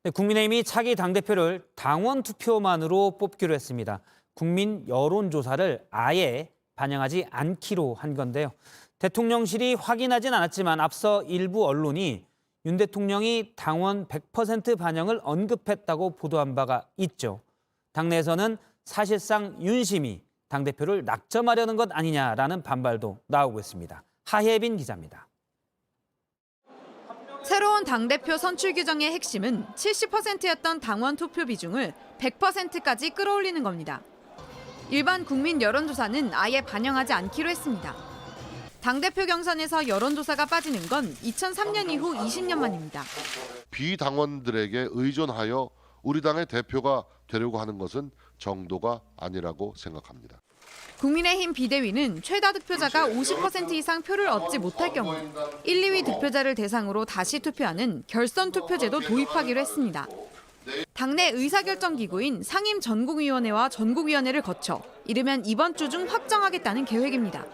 네, 국민의힘이 차기 당대표를 당원 투표만으로 뽑기로 했습니다. 국민 여론조사를 아예 반영하지 않기로 한 건데요. 대통령실이 확인하진 않았지만 앞서 일부 언론이 윤 대통령이 당원 100% 반영을 언급했다고 보도한 바가 있죠. 당내에서는 사실상 윤심이 당대표를 낙점하려는 것 아니냐라는 반발도 나오고 있습니다. 하혜빈 기자입니다. 새로운 당대표 선출 규정의 핵심은 70%였던 당원 투표 비중을 100%까지 끌어올리는 겁니다. 일반 국민 여론조사는 아예 반영하지 않기로 했습니다. 당대표 경선에서 여론조사가 빠지는 건 2003년 이후 20년 만입니다. 비당원들에게 의존하여 우리 당의 대표가 되려고 하는 것은 정도가 아니라고 생각합니다. 국민의힘 비대위는 최다 득표자가 50% 이상 표를 얻지 못할 경우 1, 2위 득표자를 대상으로 다시 투표하는 결선 투표제도 도입하기로 했습니다. 당내 의사결정기구인 상임전국위원회와 전국위원회를 거쳐 이르면 이번 주 중 확정하겠다는 계획입니다.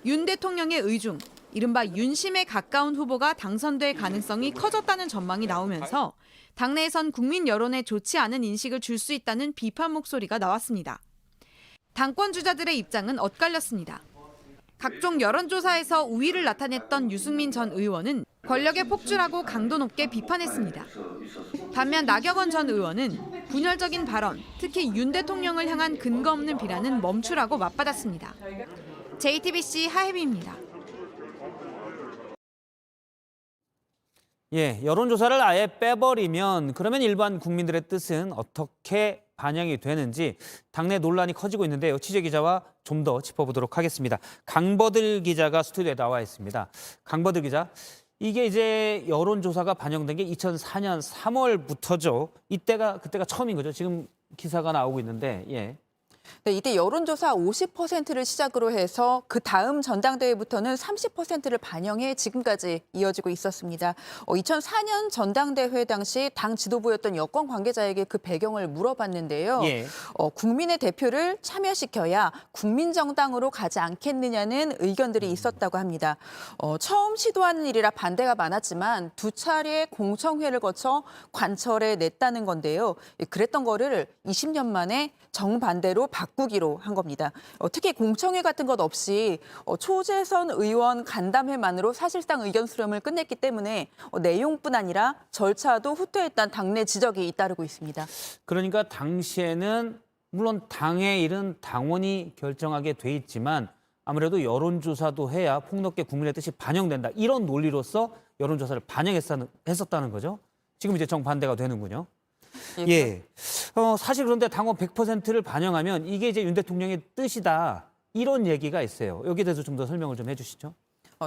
윤 대통령의 의중, 이른바 윤심에 가까운 후보가 당선될 가능성이 커졌다는 전망이 나오면서 당내에선 국민 여론에 좋지 않은 인식을 줄 수 있다는 비판 목소리가 나왔습니다. 당권 주자들의 입장은 엇갈렸습니다. 각종 여론조사에서 우위를 나타냈던 유승민 전 의원은 권력의 폭주라고 강도 높게 비판했습니다. 반면 나경원 전 의원은 분열적인 발언, 특히 윤 대통령을 향한 근거 없는 비난은 멈추라고 맞받았습니다. JTBC 하혜빈입니다. 여론조사를 아예 빼버리면 그러면 일반 국민들의 뜻은 어떻게 반영이 되는지 당내 논란이 커지고 있는데요. 취재기자와 좀 더 짚어보도록 하겠습니다. 강버들 기자가 스튜디오에 나와 있습니다. 강버들 기자, 이게 이제 여론조사가 반영된 게 2004년 3월부터죠. 그때가 처음인 거죠. 지금 기사가 나오고 있는데, 네, 이때 여론조사 50%를 시작으로 해서 그 다음 전당대회부터는 30%를 반영해 지금까지 이어지고 있었습니다. 2004년 전당대회 당시 당 지도부였던 여권 관계자에게 그 배경을 물어봤는데요. 국민의 대표를 참여시켜야 국민정당으로 가지 않겠느냐는 의견들이 있었다고 합니다. 처음 시도하는 일이라 반대가 많았지만 두 차례 공청회를 거쳐 관철에 냈다는 건데요. 그랬던 거를 20년 만에 정반대로 바꾸기로 한 겁니다. 특히 공청회 같은 것 없이 초재선 의원 간담회만으로 사실상 의견 수렴을 끝냈기 때문에 내용뿐 아니라 절차도 후퇴했다는 당내 지적이 잇따르고 있습니다. 그러니까 당시에는 물론 당의 일은 당원이 결정하게 돼 있지만 아무래도 여론조사도 해야 폭넓게 국민의 뜻이 반영된다. 이런 논리로서 여론조사를 반영했었다는 거죠. 지금 이제 정반대가 되는군요. 사실 그런데 당원 100%를 반영하면 이게 이제 윤 대통령의 뜻이다. 이런 얘기가 있어요. 여기에 대해서 좀 더 설명을 좀 해주시죠.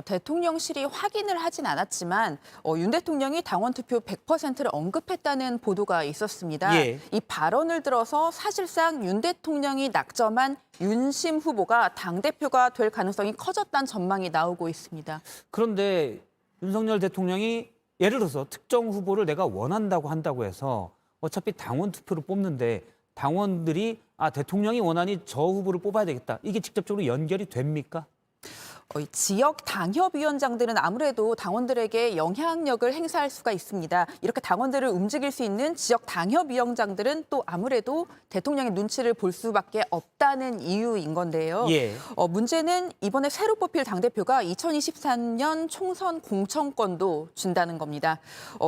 대통령실이 확인을 하진 않았지만 윤 대통령이 당원 투표 100%를 언급했다는 보도가 있었습니다. 이 발언을 들어서 사실상 윤 대통령이 낙점한 윤심 후보가 당대표가 될 가능성이 커졌다는 전망이 나오고 있습니다. 그런데 윤석열 대통령이 예를 들어서 특정 후보를 내가 원한다고 한다고 해서 어차피 당원 투표를 뽑는데 당원들이 대통령이 원하니 저 후보를 뽑아야 되겠다. 이게 직접적으로 연결이 됩니까? 지역 당협위원장들은 아무래도 당원들에게 영향력을 행사할 수가 있습니다. 이렇게 당원들을 움직일 수 있는 지역 당협위원장들은 또 아무래도 대통령의 눈치를 볼 수밖에 없다는 이유인 건데요. 문제는 이번에 새로 뽑힐 당대표가 2023년 총선 공천권도 준다는 겁니다.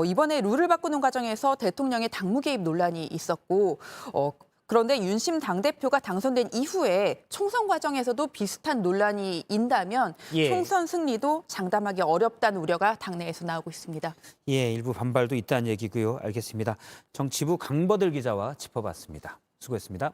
이번에 룰을 바꾸는 과정에서 대통령의 당무 개입 논란이 있었고 그런데 윤심 당대표가 당선된 이후에 총선 과정에서도 비슷한 논란이 있다면 총선 승리도 장담하기 어렵다는 우려가 당내에서 나오고 있습니다. 일부 반발도 있다는 얘기고요. 알겠습니다. 정치부 강버들 기자와 짚어봤습니다. 수고했습니다.